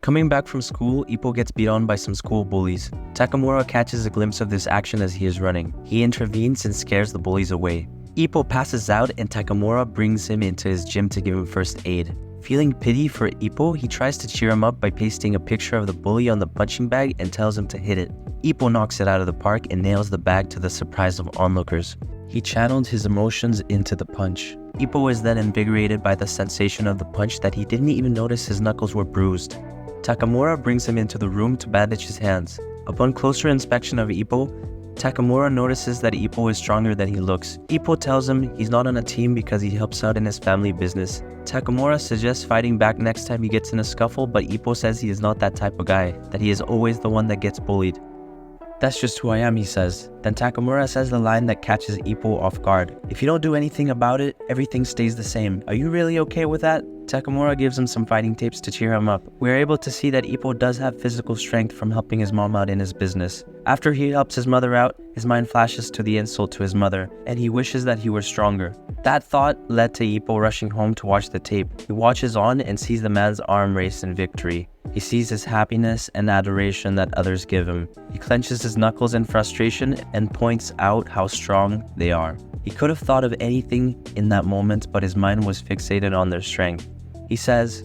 Coming back from school, Ippo gets beat on by some school bullies. Takamura catches a glimpse of this action as he is running. He intervenes and scares the bullies away. Ippo passes out and Takamura brings him into his gym to give him first aid. Feeling pity for Ippo, he tries to cheer him up by pasting a picture of the bully on the punching bag and tells him to hit it. Ippo knocks it out of the park and nails the bag to the surprise of onlookers. He channeled his emotions into the punch. Ippo is then invigorated by the sensation of the punch that he didn't even notice his knuckles were bruised. Takamura brings him into the room to bandage his hands. Upon closer inspection of Ippo, Takamura notices that Ippo is stronger than he looks. Ippo tells him he's not on a team because he helps out in his family business. Takamura suggests fighting back next time he gets in a scuffle, but Ippo says he is not that type of guy, that he is always the one that gets bullied. "That's just who I am," he says. Then Takamura says the line that catches Ippo off guard. "If you don't do anything about it, everything stays the same. Are you really okay with that?" Takamura gives him some fighting tapes to cheer him up. We are able to see that Ippo does have physical strength from helping his mom out in his business. After he helps his mother out, his mind flashes to the insult to his mother, and he wishes that he were stronger. That thought led to Ippo rushing home to watch the tape. He watches on and sees the man's arm race in victory. He sees his happiness and adoration that others give him. He clenches his knuckles in frustration and points out how strong they are. He could have thought of anything in that moment, but his mind was fixated on their strength. He says,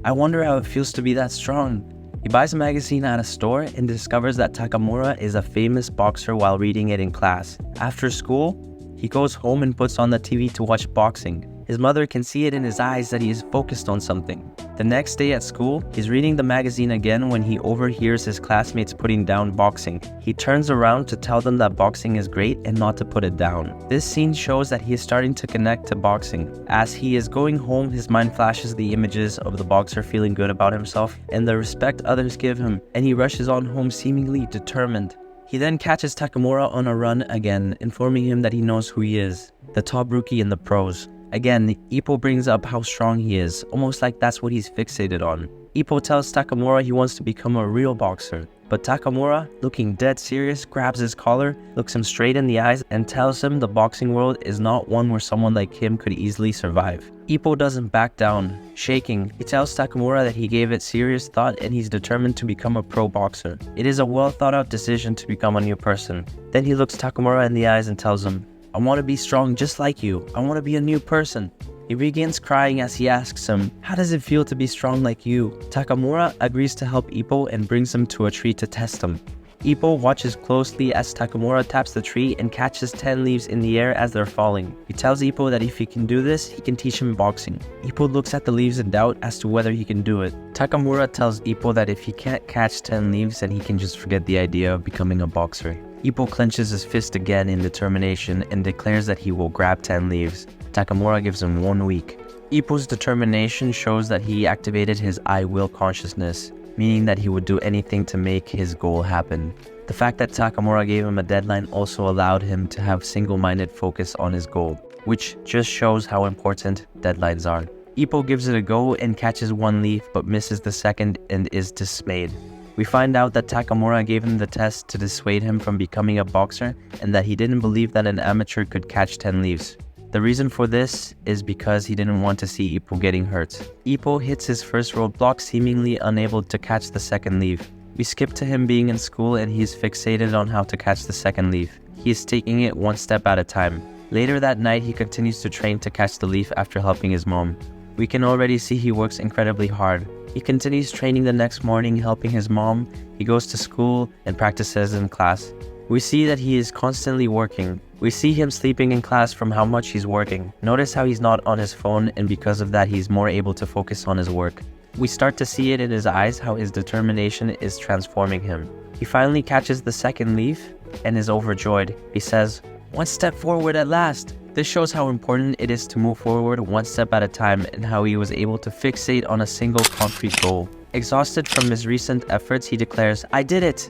"I wonder how it feels to be that strong." He buys a magazine at a store and discovers that Takamura is a famous boxer while reading it in class. After school, he goes home and puts on the TV to watch boxing. His mother can see it in his eyes that he is focused on something. The next day at school, he's reading the magazine again when he overhears his classmates putting down boxing. He turns around to tell them that boxing is great and not to put it down. This scene shows that he is starting to connect to boxing. As he is going home, his mind flashes the images of the boxer feeling good about himself and the respect others give him, and he rushes on home seemingly determined. He then catches Takamura on a run again, informing him that he knows who he is, the top rookie in the pros. Again, Ippo brings up how strong he is, almost like that's what he's fixated on. Ippo tells Takamura he wants to become a real boxer, but Takamura, looking dead serious, grabs his collar, looks him straight in the eyes, and tells him the boxing world is not one where someone like him could easily survive. Ippo doesn't back down. Shaking, he tells Takamura that he gave it serious thought and he's determined to become a pro boxer. It is a well thought out decision to become a new person. Then he looks Takamura in the eyes and tells him, "I want to be strong just like you. I want to be a new person." He begins crying as he asks him, "How does it feel to be strong like you?" Takamura agrees to help Ippo and brings him to a tree to test him. Ippo watches closely as Takamura taps the tree and catches 10 leaves in the air as they're falling. He tells Ippo that if he can do this, he can teach him boxing. Ippo looks at the leaves in doubt as to whether he can do it. Takamura tells Ippo that if he can't catch 10 leaves, then he can just forget the idea of becoming a boxer. Ippo clenches his fist again in determination and declares that he will grab 10 leaves. Takamura gives him 1 week. Ippo's determination shows that he activated his I will consciousness, meaning that he would do anything to make his goal happen. The fact that Takamura gave him a deadline also allowed him to have single-minded focus on his goal, which just shows how important deadlines are. Ippo gives it a go and catches 1 leaf but misses the second and is dismayed. We find out that Takamura gave him the test to dissuade him from becoming a boxer and that he didn't believe that an amateur could catch 10 leaves. The reason for this is because he didn't want to see Ippo getting hurt. Ippo hits his first roadblock, seemingly unable to catch the second leaf. We skip to him being in school and he's fixated on how to catch the second leaf. He is taking it 1 step at a time. Later that night, he continues to train to catch the leaf after helping his mom. We can already see he works incredibly hard. He continues training the next morning, helping his mom. He goes to school and practices in class. We see that he is constantly working. We see him sleeping in class from how much he's working. Notice how he's not on his phone, and because of that, he's more able to focus on his work. We start to see it in his eyes how his determination is transforming him. He finally catches the second leaf and is overjoyed. He says, "1 step forward at last." This shows how important it is to move forward 1 step at a time and how he was able to fixate on a single concrete goal. Exhausted from his recent efforts, he declares, "I did it!"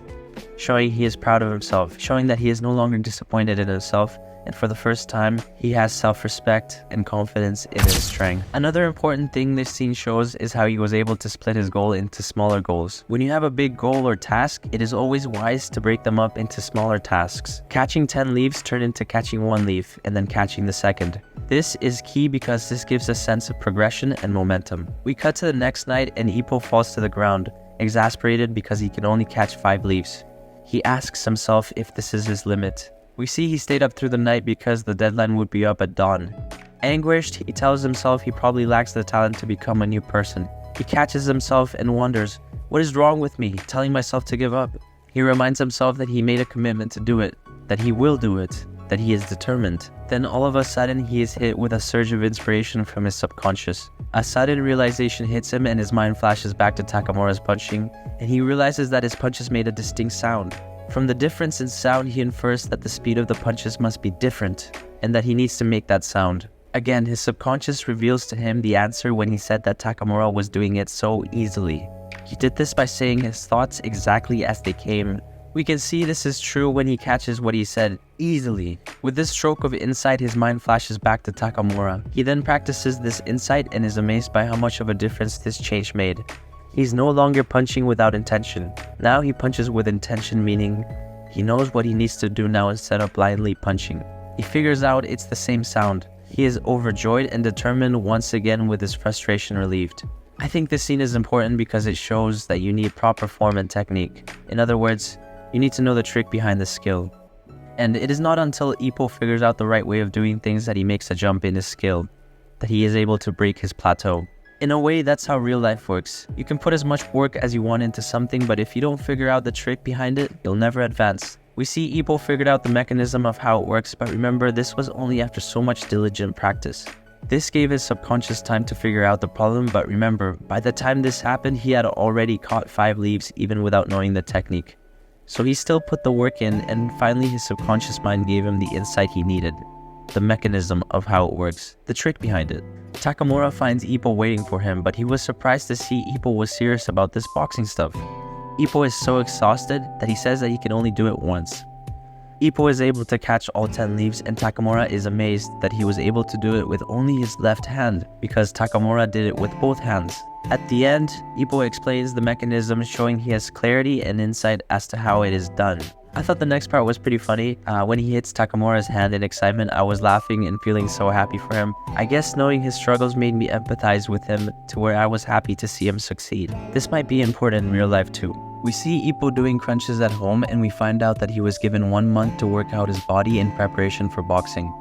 showing he is proud of himself, showing that he is no longer disappointed in himself, and for the first time, he has self-respect and confidence in his strength. Another important thing this scene shows is how he was able to split his goal into smaller goals. When you have a big goal or task, it is always wise to break them up into smaller tasks. Catching 10 leaves turned into catching 1 leaf and then catching the second. This is key because this gives a sense of progression and momentum. We cut to the next night and Ippo falls to the ground, exasperated because he can only catch 5 leaves. He asks himself if this is his limit. We see he stayed up through the night because the deadline would be up at dawn. Anguished, he tells himself he probably lacks the talent to become a new person. He catches himself and wonders, what is wrong with me, telling myself to give up? He reminds himself that he made a commitment to do it, that he will do it, that he is determined. Then all of a sudden he is hit with a surge of inspiration from his subconscious. A sudden realization hits him and his mind flashes back to Takamura's punching, and he realizes that his punches made a distinct sound. From the difference in sound, he infers that the speed of the punches must be different, and that he needs to make that sound. Again, his subconscious reveals to him the answer when he said that Takamura was doing it so easily. He did this by saying his thoughts exactly as they came. We can see this is true when he catches what he said, easily. With this stroke of insight, his mind flashes back to Takamura. He then practices this insight and is amazed by how much of a difference this change made. He's no longer punching without intention. Now he punches with intention, meaning he knows what he needs to do now instead of blindly punching. He figures out it's the same sound. He is overjoyed and determined once again with his frustration relieved. I think this scene is important because it shows that you need proper form and technique. In other words, you need to know the trick behind the skill. And it is not until Ippo figures out the right way of doing things that he makes a jump in his skill, that he is able to break his plateau. In a way, that's how real life works. You can put as much work as you want into something, but if you don't figure out the trick behind it, you'll never advance. We see Ippo figured out the mechanism of how it works, but remember, this was only after so much diligent practice. This gave his subconscious time to figure out the problem, but remember, by the time this happened, he had already caught 5 leaves even without knowing the technique. So he still put the work in, and finally his subconscious mind gave him the insight he needed. The mechanism of how it works, the trick behind it. Takamura finds Ippo waiting for him, but he was surprised to see Ippo was serious about this boxing stuff. Ippo is so exhausted that he says that he can only do it once. Ippo is able to catch all 10 leaves, and Takamura is amazed that he was able to do it with only his left hand, because Takamura did it with both hands. At the end, Ippo explains the mechanism, showing he has clarity and insight as to how it is done. I thought the next part was pretty funny. When he hits Takamura's hand in excitement, I was laughing and feeling so happy for him. I guess knowing his struggles made me empathize with him to where I was happy to see him succeed. This might be important in real life too. We see Ippo doing crunches at home, and we find out that he was given 1 month to work out his body in preparation for boxing.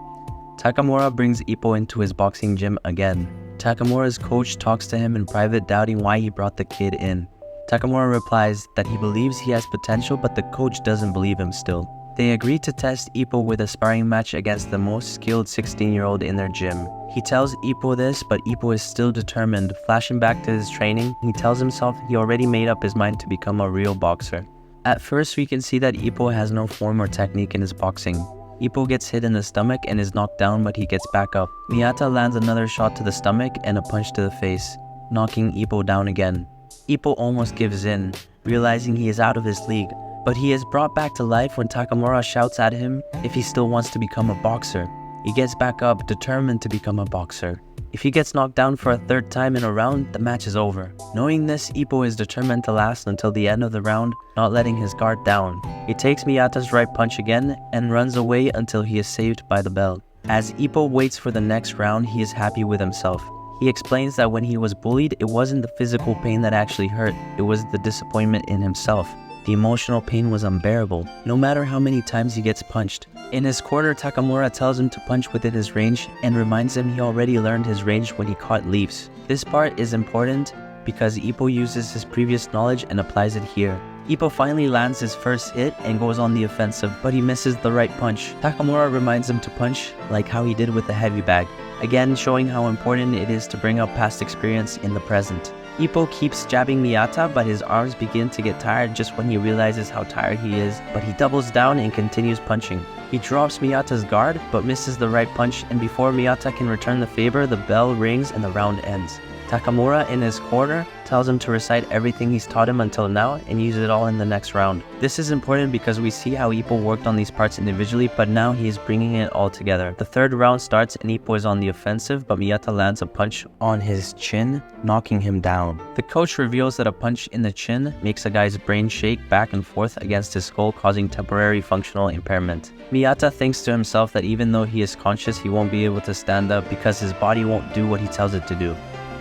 Takamura brings Ippo into his boxing gym again. Takamura's coach talks to him in private, doubting why he brought the kid in. Takamura replies that he believes he has potential, but the coach doesn't believe him still. They agree to test Ippo with a sparring match against the most skilled 16-year-old in their gym. He tells Ippo this, but Ippo is still determined. Flashing back to his training, he tells himself he already made up his mind to become a real boxer. At first, we can see that Ippo has no form or technique in his boxing. Ippo gets hit in the stomach and is knocked down, but he gets back up. Miyata lands another shot to the stomach and a punch to the face, knocking Ippo down again. Ippo almost gives in, realizing he is out of his league, but he is brought back to life when Takamura shouts at him if he still wants to become a boxer. He gets back up, determined to become a boxer. If he gets knocked down for a 3rd time in a round, the match is over. Knowing this, Ippo is determined to last until the end of the round, not letting his guard down. He takes Miyata's right punch again and runs away until he is saved by the bell. As Ippo waits for the next round, he is happy with himself. He explains that when he was bullied, it wasn't the physical pain that actually hurt, it was the disappointment in himself. The emotional pain was unbearable, no matter how many times he gets punched. In his corner, Takamura tells him to punch within his range and reminds him he already learned his range when he caught leaves. This part is important because Ippo uses his previous knowledge and applies it here. Ippo finally lands his first hit and goes on the offensive, but he misses the right punch. Takamura reminds him to punch like how he did with the heavy bag, again showing how important it is to bring up past experience in the present. Ippo keeps jabbing Miyata, but his arms begin to get tired just when he realizes how tired he is, but he doubles down and continues punching. He drops Miyata's guard, but misses the right punch, and before Miyata can return the favor, the bell rings and the round ends. Takamura in his corner tells him to recite everything he's taught him until now and use it all in the next round. This is important because we see how Ippo worked on these parts individually, but now he is bringing it all together. The third round starts and Ippo is on the offensive, but Miyata lands a punch on his chin, knocking him down. The coach reveals that a punch in the chin makes a guy's brain shake back and forth against his skull, causing temporary functional impairment. Miyata thinks to himself that even though he is conscious, he won't be able to stand up because his body won't do what he tells it to do.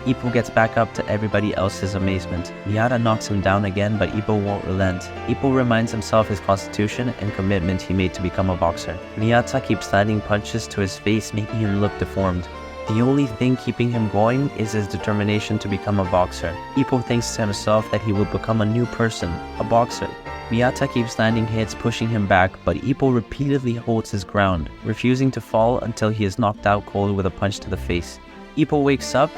Ippo gets back up to everybody else's amazement. Miyata knocks him down again, but Ippo won't relent. Ippo reminds himself his constitution and commitment he made to become a boxer. Miyata keeps landing punches to his face, making him look deformed. The only thing keeping him going is his determination to become a boxer. Ippo thinks to himself that he will become a new person, a boxer. Miyata keeps landing hits, pushing him back, but Ippo repeatedly holds his ground, refusing to fall until he is knocked out cold with a punch to the face. Ippo wakes up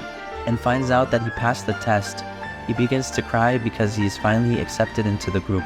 and finds out that he passed the test. He begins to cry because he is finally accepted into the group.